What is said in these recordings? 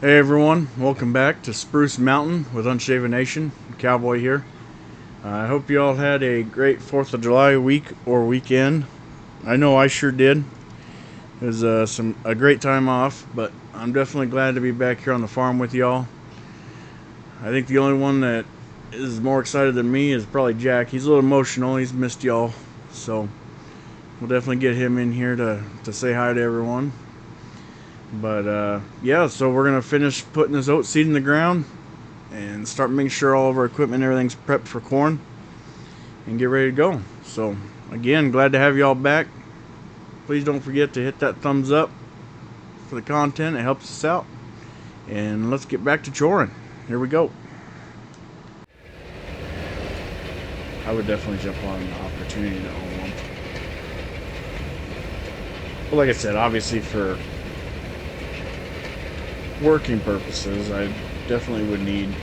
Hey everyone, welcome back to Spruce Mountain with Unshaven Nation. Cowboy here. I hope you all had a great 4th of July week or weekend. I know I sure did. It was a great time off, but I'm definitely glad to be back here on the farm with y'all. I think the only one that is more excited than me is probably Jack. He's a little emotional. He's missed y'all, so we'll definitely get him in here to say hi to everyone. But yeah, so we're gonna finish putting this oat seed in the ground and start making sure all of our equipment and everything's prepped for corn and get ready to go. So again, glad to have you all back. Please don't forget to hit that thumbs up for the content. It helps us out. And let's get back to choring. Here we go. I would definitely jump on the opportunity to own one. But like I said, obviously for working purposes, I definitely would need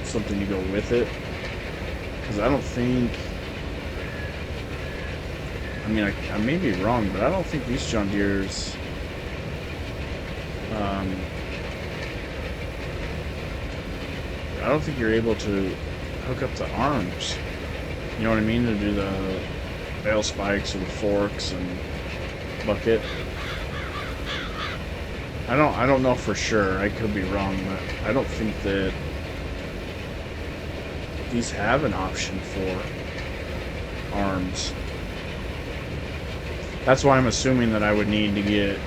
something to go with it, because I don't think, I mean, I may be wrong, but I don't think these John Deere's I don't think you're able to hook up the arms, you know what I mean, to do the bale spikes or the forks and bucket. I don't know for sure. I could be wrong, but I don't think that these have an option for arms. That's why I'm assuming that I would need to get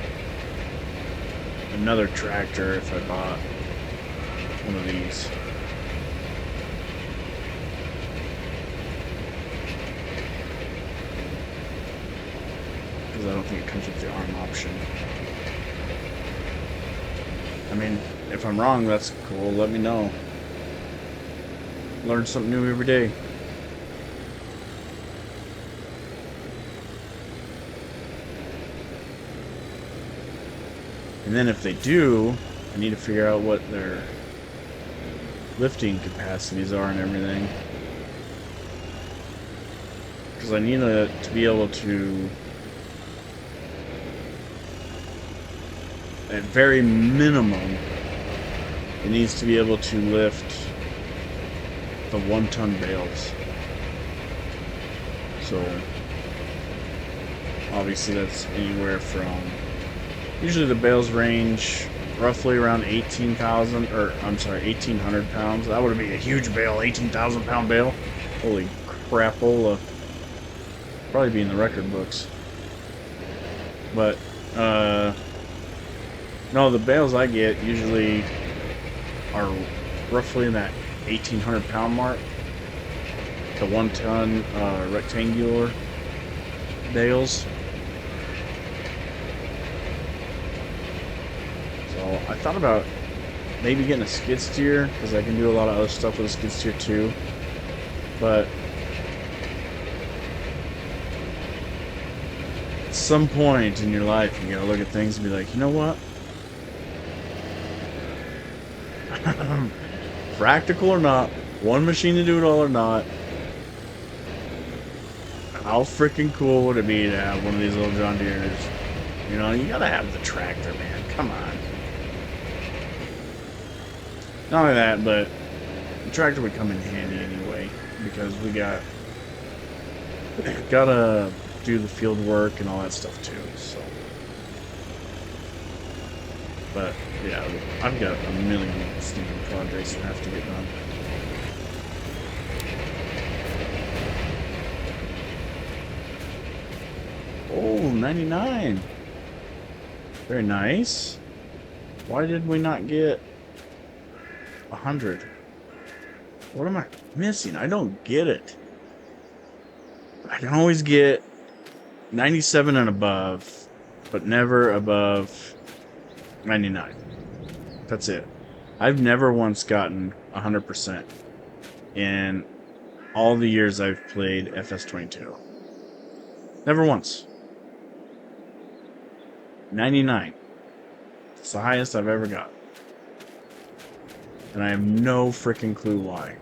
another tractor if I bought one of these. Because I don't think it comes with the arm option. I mean, if I'm wrong, that's cool. Let me know. Learn something new every day. And then if they do, I need to figure out what their lifting capacities are and everything. Because I need to be able to, at very minimum, it needs to be able to lift the 1-ton bales. So obviously that's anywhere from, usually the bales range roughly around 1,800 pounds. That would be a huge bale, 18,000 pound bale. Holy crapola. Probably be in the record books. But no, the bales I get usually are roughly in that 1,800 pound mark. The 1-ton rectangular bales. So I thought about maybe getting a skid steer, because I can do a lot of other stuff with a skid steer too. But at some point in your life, you gotta look at things and be like, you know what? Practical or not, one machine to do it all or not, how freaking cool would it be to have one of these little John Deere's? You know, you gotta have the tractor, man. Come on. Not only that, but the tractor would come in handy anyway, because we gotta do the field work and all that stuff too. So, but yeah, I've got a million stinking projects that have to get done. Oh, 99. Very nice. Why did we not get 100? What am I missing? I don't get it. I can always get 97 and above, but never above 99. That's it. I've never once gotten 100% in all the years I've played FS22. Never once. 99. It's the highest I've ever got. And I have no freaking clue why.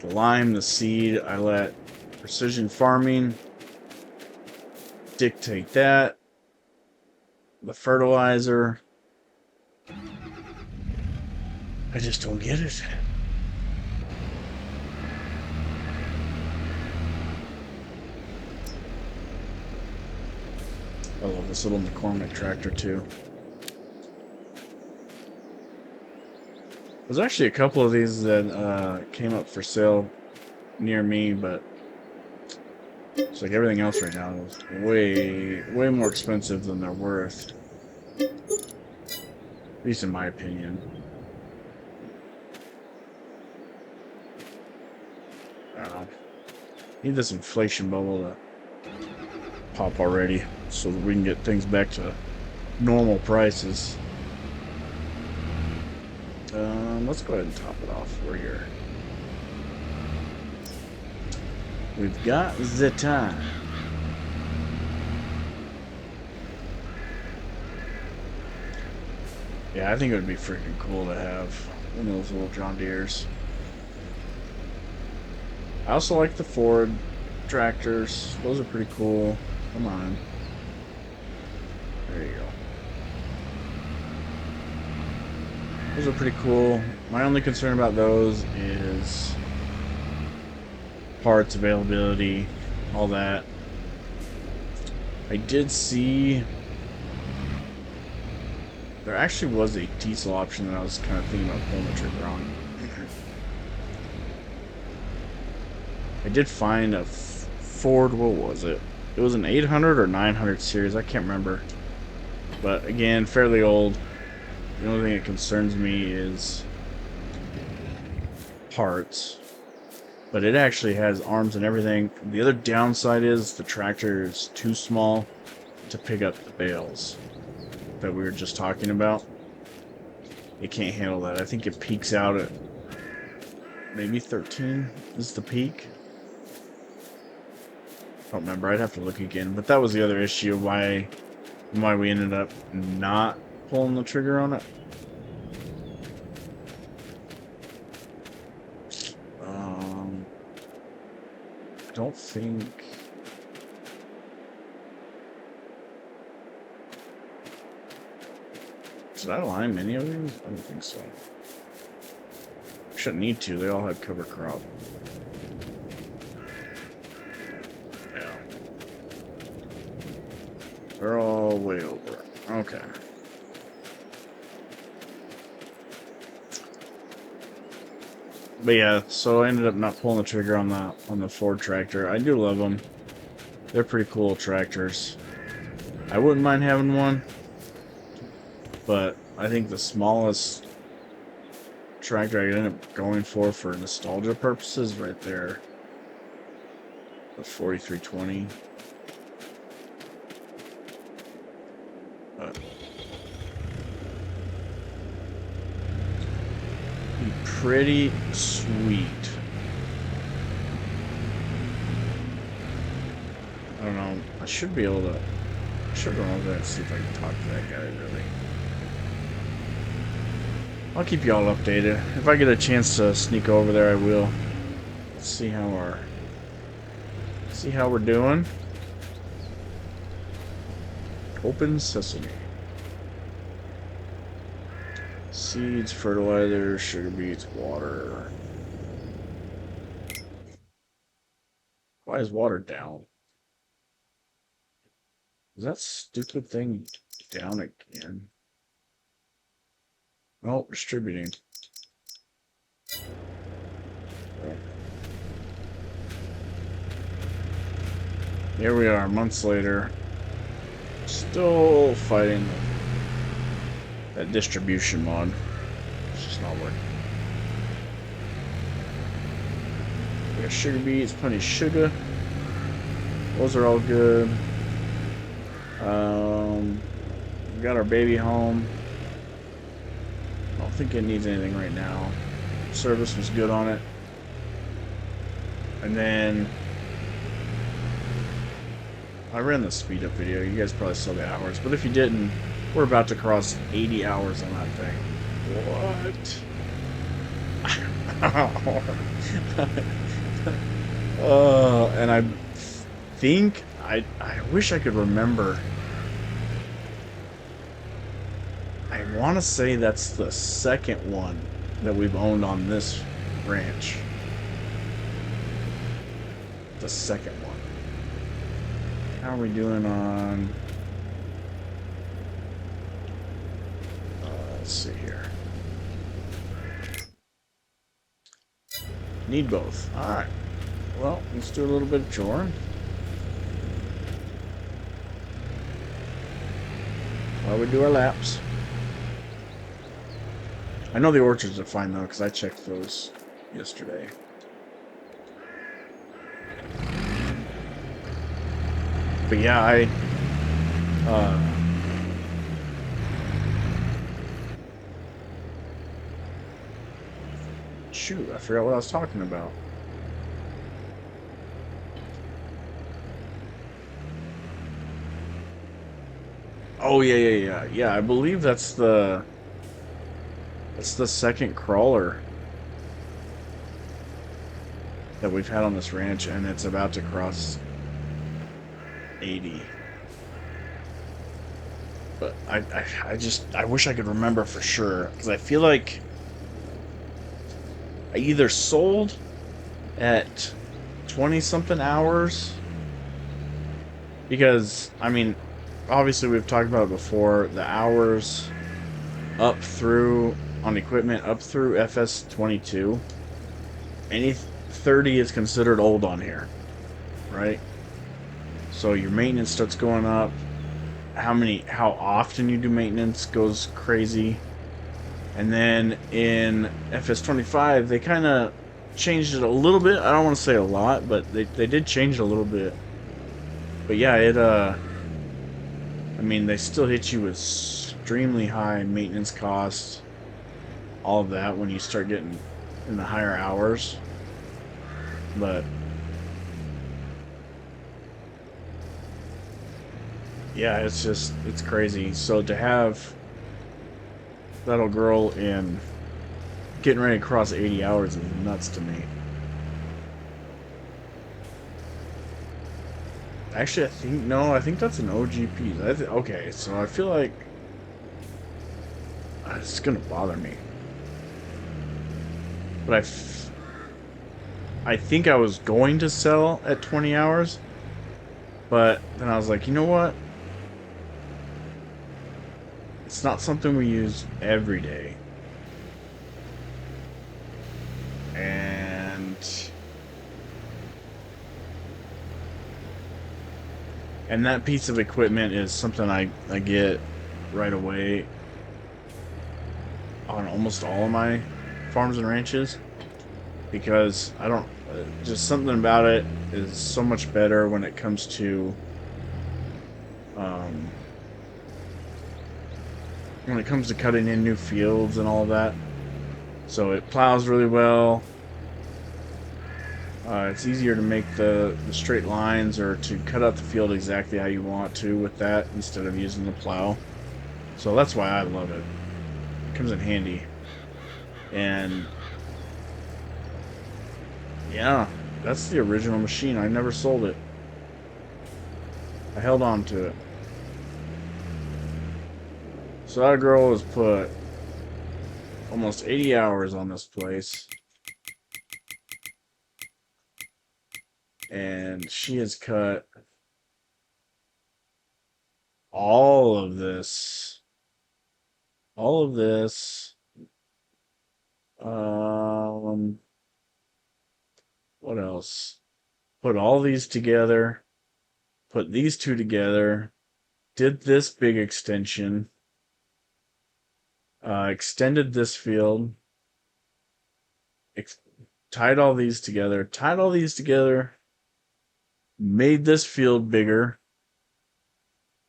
The lime, the seed, I let precision farming dictate that. The fertilizer. I just don't get it. I love this little McCormick tractor too. There's actually a couple of these that came up for sale near me, but it's like everything else right now is way more expensive than they're worth. At least in my opinion. I don't know. Need this inflation bubble to pop already so that we can get things back to normal prices. Let's go ahead and top it off. We're here. We've got the time. Yeah, I think it would be freaking cool to have one of those little John Deeres. I also like the Ford tractors. Those are pretty cool. Come on. There you go. Those are pretty cool. My only concern about those is parts availability, all that. I did see there actually was a diesel option that I was kind of thinking about pulling the trigger on. I did find a Ford, what was it? It was an 800 or 900 series, I can't remember. But again, fairly old. The only thing that concerns me is parts. But it actually has arms and everything. The other downside is the tractor is too small to pick up the bales that we were just talking about. It can't handle that. I think it peaks out at maybe 13 is the peak. I don't remember. I'd have to look again. But that was the other issue why we ended up not pulling the trigger on it. I don't think... Did I line many of these? I don't think so. Shouldn't need to. They all had cover crop. Yeah. They're all way over. Okay. But yeah, so I ended up not pulling the trigger on the Ford tractor. I do love them. They're pretty cool tractors. I wouldn't mind having one, but I think the smallest tractor I could end up going for nostalgia purposes right there, the 4320. But pretty sweet. I don't know. I should be able to. I should go over there and see if I can talk to that guy. Really. I'll keep y'all updated. If I get a chance to sneak over there, I will. Let's see how we're doing. Open sesame. Seeds, fertilizer, sugar beets, water. Why is water down? Is that stupid thing down again? Oh, distributing. Here we are, months later. Still fighting that distribution mod. It's just not working. We got sugar beets, plenty of sugar. Those are all good. We got our baby home. I don't think it needs anything right now. Service was good on it. And then I ran the speed up video. You guys probably saw the hours, but if you didn't, we're about to cross 80 hours on that thing. What? And I think I wish I could remember want to say that's the second one that we've owned on this ranch. The second one. How are we doing on... let's see here. Need both. Alright. Well, let's do a little bit of choring. While we do our laps. I know the orchards are fine though, because I checked those yesterday. But yeah, shoot, I forgot what I was talking about. Oh yeah. I believe that's the second crawler that we've had on this ranch, and it's about to cross 80. But I wish I could remember for sure, because I feel like I either sold at 20 something hours, because I mean, obviously we've talked about it before, the hours up through on equipment up through FS22, any 30 is considered old on here, right? So your maintenance starts going up. How often you do maintenance goes crazy. And then in FS25 they kind of changed it a little bit. I don't want to say a lot, but they did change it a little bit. But yeah, I mean, they still hit you with extremely high maintenance costs, all of that when you start getting in the higher hours. But yeah, it's crazy. So to have that little girl in getting ready to cross 80 hours is nuts to me. Actually, I think that's an OGP. Okay, so I feel like it's gonna bother me. But I think I was going to sell at 20 hours, but then I was like, you know what? It's not something we use every day. And that piece of equipment is something I get right away on almost all of my farms and ranches, because I don't, just something about it is so much better when it comes to cutting in new fields and all of that. So it plows really well. It's easier to make the straight lines, or to cut out the field exactly how you want to with that, instead of using the plow. So that's why I love it. It comes in handy. And yeah, that's the original machine. I never sold it. I held on to it. So that girl has put almost 80 hours on this place. And she has cut all of this. All of this. What else? Put all these together. Put these two together. Did this big extension. Extended this field. Tied all these together. Tied all these together. Made this field bigger.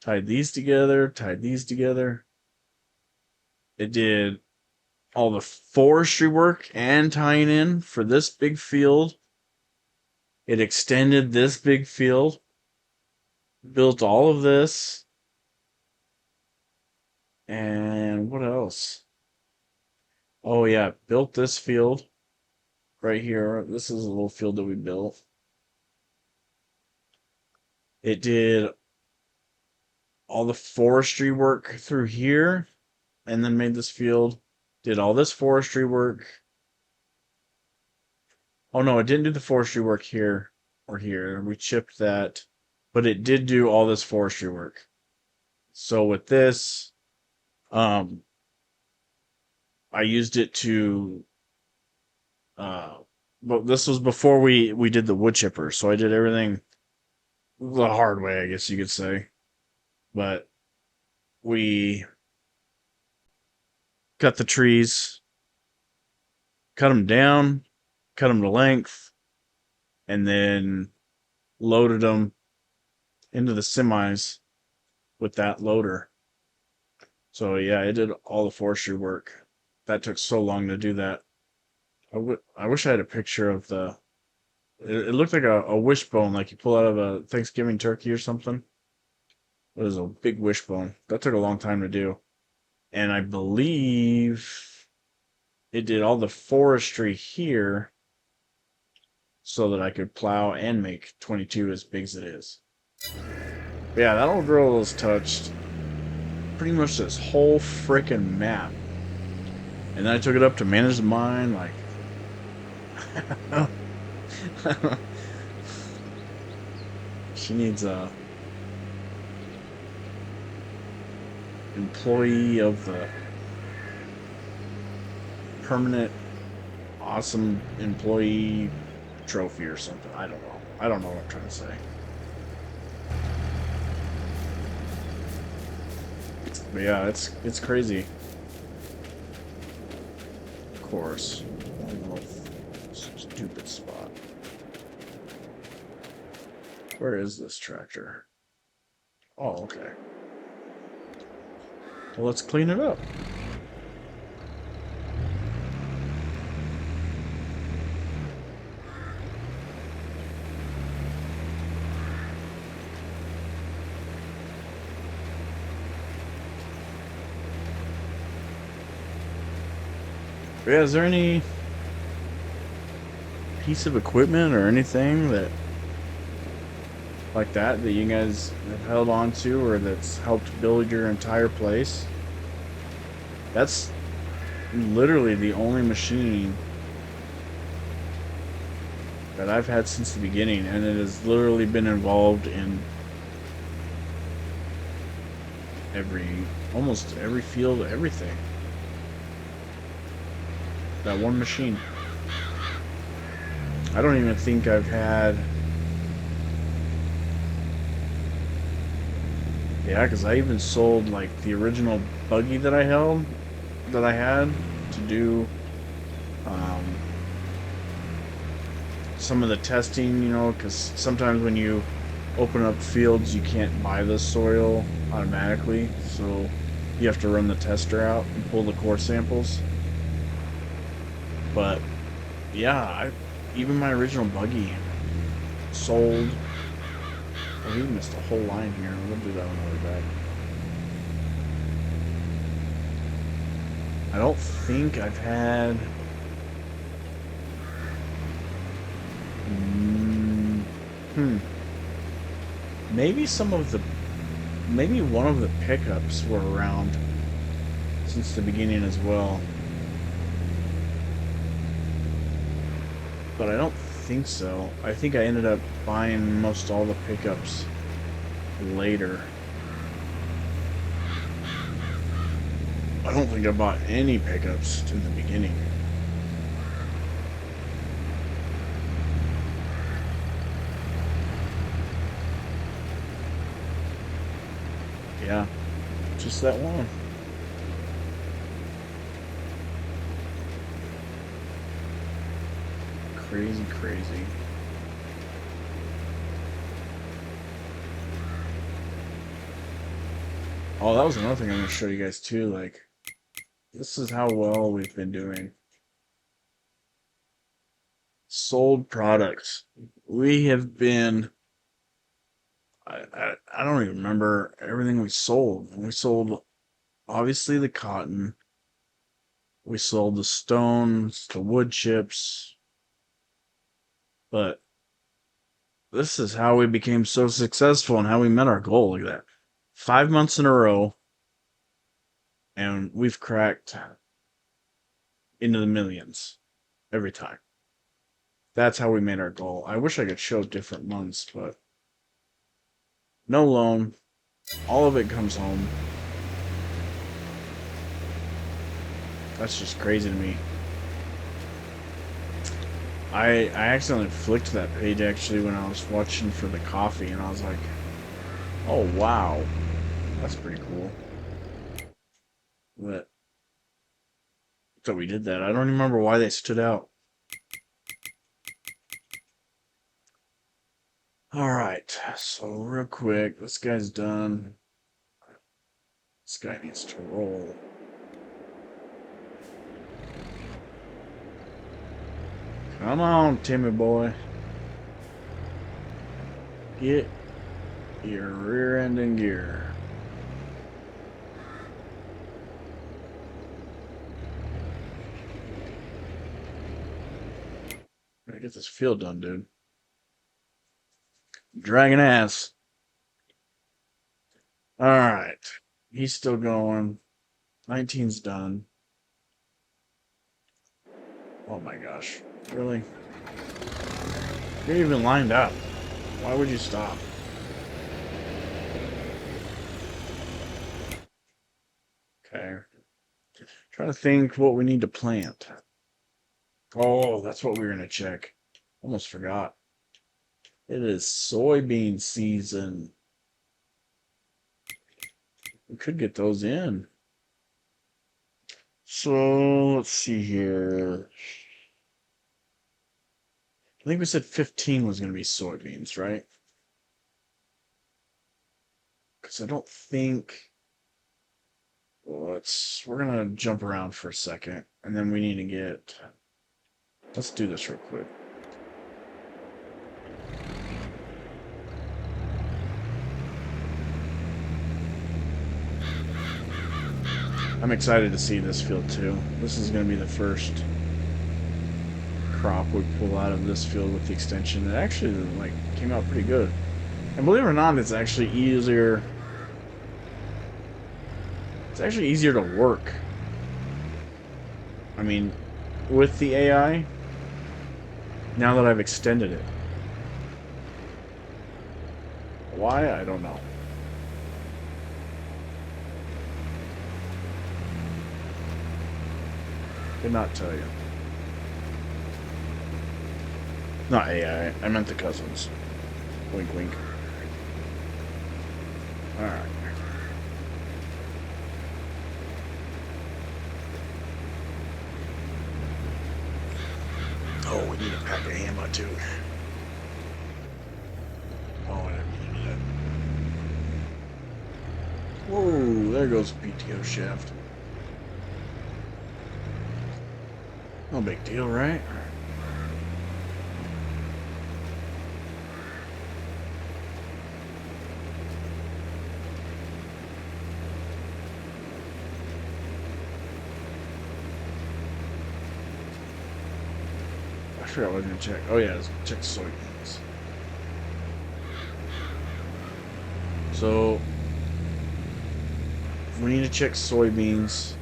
Tied these together. Tied these together. It did all the forestry work and tying in for this big field. It extended this big field. Built all of this. And what else? Oh yeah, built this field right here. This is a little field that we built. It did all the forestry work through here. and then made this field. Did all this forestry work. Oh no, it didn't do the forestry work here or here. We chipped that, but it did do all this forestry work. So with this, um, I used it to, uh, but this was before we did the wood chipper, so I did everything the hard way, I guess you could say. But we cut the trees, cut them down, cut them to length, and then loaded them into the semis with that loader. So yeah, it did all the forestry work. That took so long to do that. I wish I had a picture of the. It looked like a wishbone, like you pull out of a Thanksgiving turkey or something. It was a big wishbone. That took a long time to do. And I believe it did all the forestry here so that I could plow and make 22 as big as it is. But yeah, that old girl was touched pretty much this whole freaking map. And then I took it up to manage the mine, like she needs a employee of the permanent awesome employee trophy or something. I don't know. I don't know what I'm trying to say. But yeah, it's crazy. Of course. One little stupid spot. Where is this tractor? Oh, okay. Well, let's clean it up. But yeah, is there any piece of equipment or anything that like that you guys have held on to or that's helped build your entire place? That's literally the only machine that I've had since the beginning, and it has literally been involved in every almost every field, everything. That one machine. I don't even think I've had. Yeah, because I even sold like the original buggy that I held, that I had to do um, some of the testing, you know, because sometimes when you open up fields, you can't buy the soil automatically, so you have to run the tester out and pull the core samples. But yeah, even my original buggy sold. Oh, we missed a whole line here. We'll do that on the way back. I don't think I've had. Hmm. Maybe some of the. Maybe one of the pickups were around since the beginning as well. But I don't think so. I think I ended up buying most all the pickups later. I don't think I bought any pickups in the beginning. Yeah, just that one. Crazy, crazy. Oh, that was another thing I'm going to show you guys too. Like, this is how well we've been doing. Sold products. We have been. I don't even remember everything we sold. We sold obviously the cotton. We sold the stones, the wood chips. But this is how we became so successful and how we met our goal. Look at that. 5 months in a row, and we've cracked into the millions every time. That's how we made our goal. I wish I could show different months, but no loan. All of it comes home. That's just crazy to me. I accidentally flicked that page actually when I was watching for the coffee, and I was like, oh wow, that's pretty cool. But so we did that. I don't remember why they stood out. Alright, so real quick, this guy's done. This guy needs to roll. Come on, Timmy boy. Get your rear end in gear. Gotta get this field done, dude. Dragging ass. Alright. He's still going. 19's done. Oh my gosh. Really? You're even lined up. Why would you stop? Okay. Trying to think what we need to plant. Oh, that's what we were going to check. Almost forgot. It is soybean season. We could get those in. So, let's see here. I think we said 15 was going to be soybeans, right? Because I don't think... Well, we're going to jump around for a second. And then we need to get... Let's do this real quick. I'm excited to see this field too. This is going to be the first crop we pull out of this field with the extension. It actually came out pretty good. And believe it or not, it's actually easier. It's actually easier to work. I mean, with the AI, now that I've extended it. Why? I don't know. Could not tell you. Not AI. I meant the cousins. Wink, wink. Alright. Oh, we need a pack of ammo too. Oh, I didn't need that. Whoa, there goes the PTO shaft. No big deal, right? I forgot what I was going to check. Oh yeah, let's check soybeans. So, we need to check soybeans.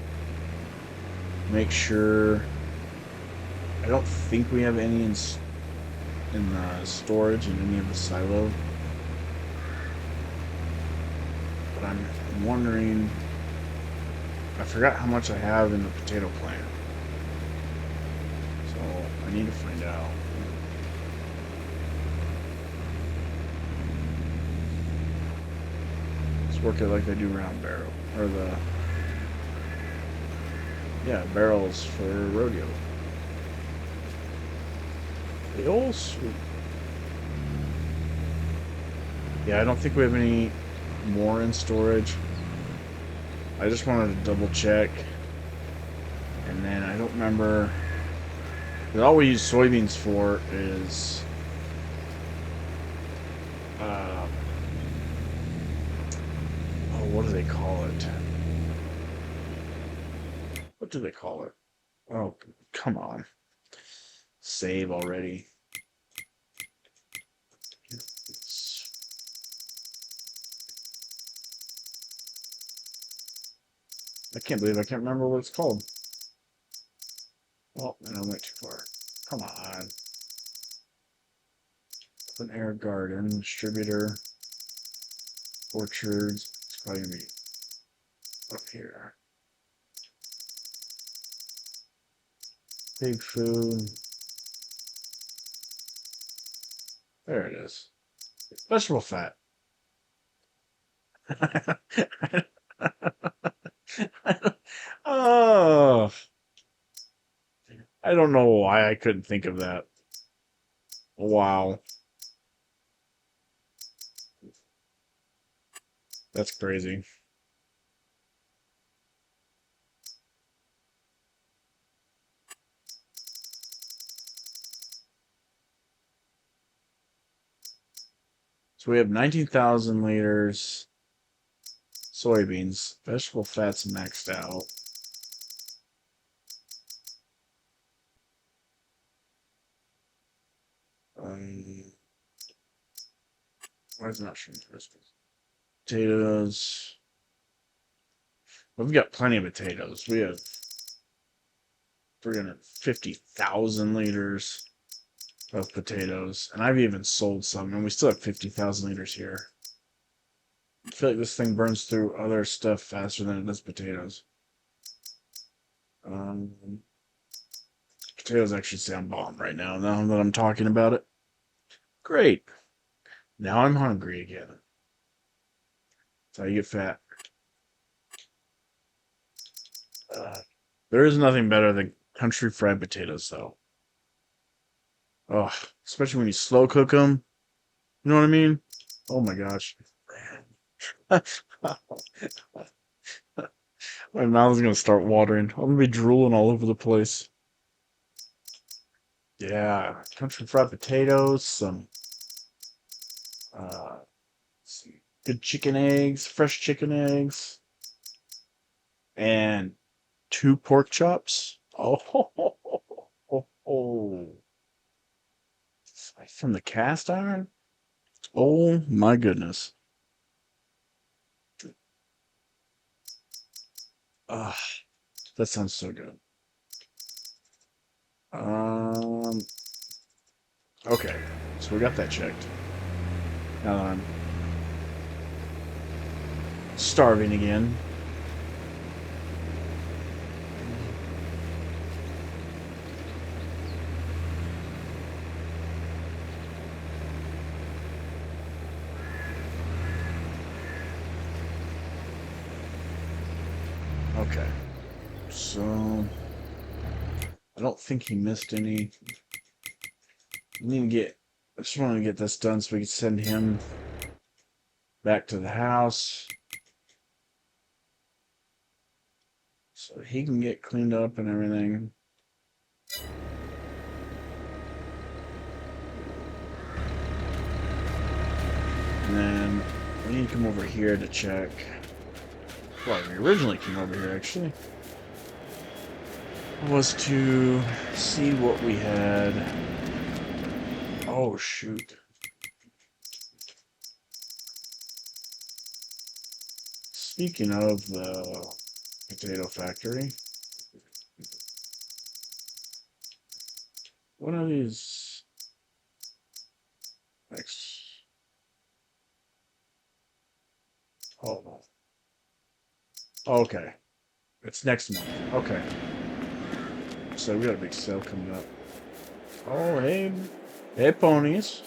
Make sure... I don't think we have any in storage in any of the silo. But I'm wondering... I forgot how much I have in the potato plant. So, I need to find out. Let's work it like they do round barrel. Or the... Yeah, barrels for rodeo. The old sweet. Yeah, I don't think we have any more in storage. I just wanted to double check. And then I don't remember. All we use soybeans for is oh, what do they call it? What do they call it? Oh, come on. Save already. I can't believe I can't remember what it's called. Oh, and I went too far. Come on. Open air garden, distributor, orchards. It's probably gonna be up here. Pig food. There it is. Vegetable fat. Oh, I don't know why I couldn't think of that. Wow, that's crazy. So we have 19,000 liters soybeans. Vegetable fat's maxed out. Um, why is it not showing Christmas? Potatoes. We've got plenty of potatoes. We have 350,000 liters of potatoes. And I've even sold some, and we still have 50,000 liters here. I feel like this thing burns through other stuff faster than it does potatoes. Um, Potatoes actually sound bomb right now that I'm talking about it. Great. Now I'm hungry again. That's how you get fat. Uh, there is nothing better than country fried potatoes, though. Oh, especially when you slow cook them. You know what I mean? Oh my gosh. My mouth is gonna start watering. I'm gonna be drooling all over the place. Yeah, country fried potatoes, uh, some good chicken eggs, fresh chicken eggs, and two pork chops. Oh, from the cast iron. Oh my goodness. Ah, that sounds so good. Um, okay, so we got that checked. Now that I'm starving again. Okay, so I don't think he missed any. We need to get. I just want to get this done so we can send him back to the house so he can get cleaned up and everything. And then we need to come over here to check. Well, we originally came over here actually. Was to see what we had. Oh, shoot. Speaking of the potato factory, one of these. Next. Oh, okay. It's next month. Okay. So we got a big sale coming up. Oh, hey. Hey, ponies.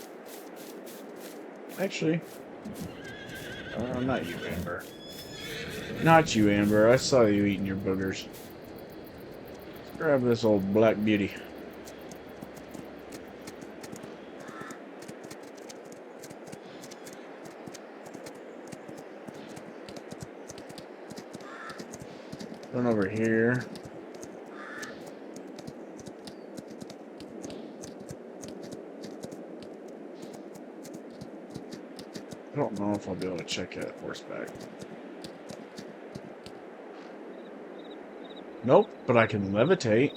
Actually, not you, Amber. Not you, Amber. I saw you eating your boogers. Let's grab this old black beauty. Run over here. I don't know if I'll be able to check it horseback. Nope, but I can levitate.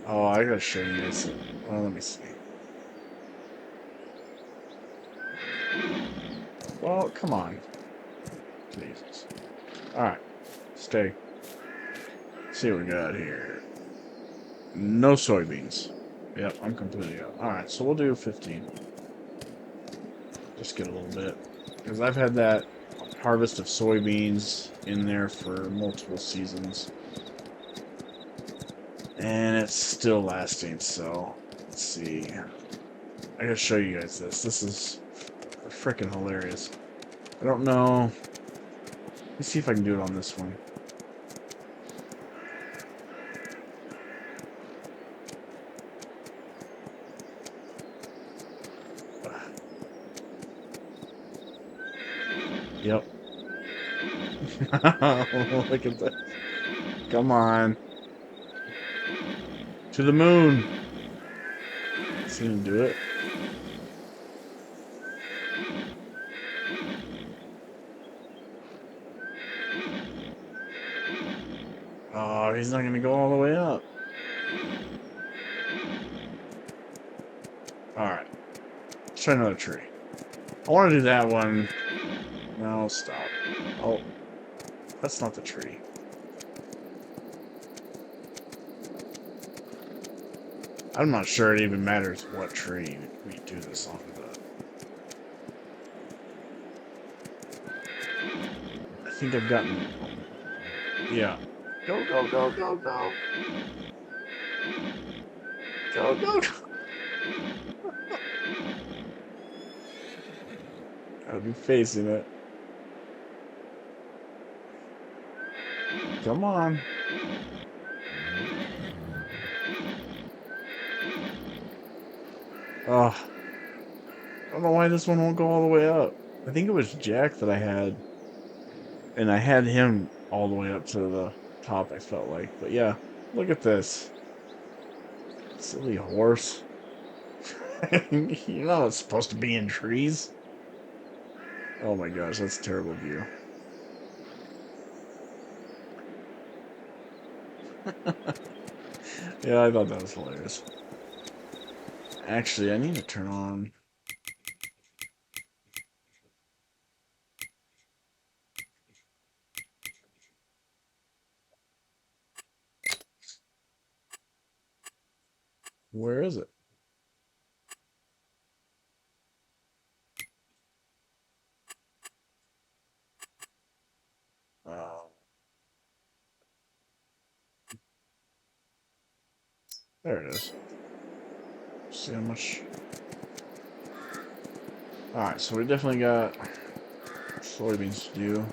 Oh, I gotta show you this. Well, let me see. Well, come on. Jesus. Alright. Stay. See what we got here. No soybeans. Yep, I'm completely out. Alright, so we'll do 15. Just get a little bit. Because I've had that harvest of soybeans in there for multiple seasons. And it's still lasting, so let's see. I gotta show you guys this. This is freaking hilarious. I don't know. Let's see if I can do it on this one. Yep. Look at that. Come on. To the moon. See him do it. Oh, he's not going to go all the way up. Alright. Let's try another tree. I want to do that one. No, stop. Oh. That's not the tree. I'm not sure it even matters what tree we do this on, but I think I've gotten... Yeah. Go, go, go, go, go. Go, go, go. I'll be facing it. Come on. Oh. I don't know why this one won't go all the way up. I think it was Jack that I had. And I had him all the way up to the top, I felt like. But yeah, look at this. Silly horse. You know it's supposed to be in trees. Oh my gosh, that's a terrible view. Yeah, I thought that was hilarious. Actually, I need to turn on... Where is it? There it is. See how much... Alright, so we definitely got soybeans to do.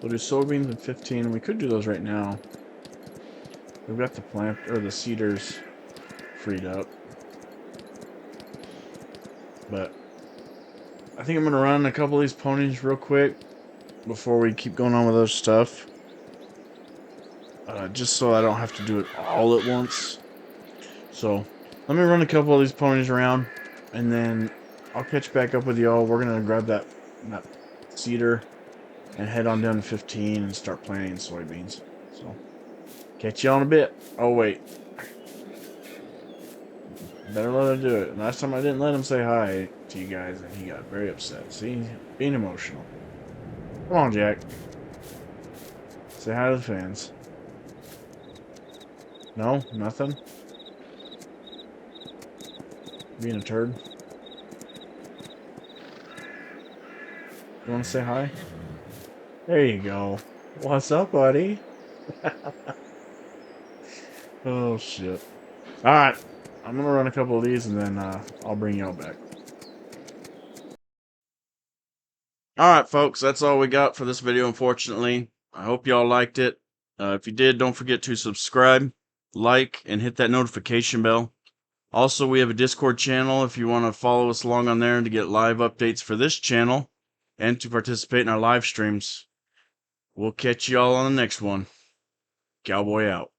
We'll do soybeans in 15. We could do those right now. We've got the plant, or the cedars freed up. But I think I'm going to run a couple of these ponies real quick before we keep going on with other stuff. Just so I don't have to do it all at once. So let me run a couple of these ponies around, and then I'll catch back up with y'all. We're going to grab that cedar and head on down to 15 and start planting soybeans. So catch y'all in a bit. Oh, wait. Better let him do it. Last time I didn't let him say hi to you guys, and he got very upset. See? Being emotional. Come on, Jack. Say hi to the fans. No? Nothing? Being a turd? You want to say hi? There you go. What's up, buddy? Oh, shit. Alright. I'm going to run a couple of these, and then I'll bring y'all back. Alright, folks. That's all we got for this video, unfortunately. I hope y'all liked it. If you did, don't forget to subscribe, like, and hit that notification bell. Also, we have a Discord channel if you want to follow us along on there to get live updates for this channel and to participate in our live streams. We'll catch y'all on the next one. Cowboy out.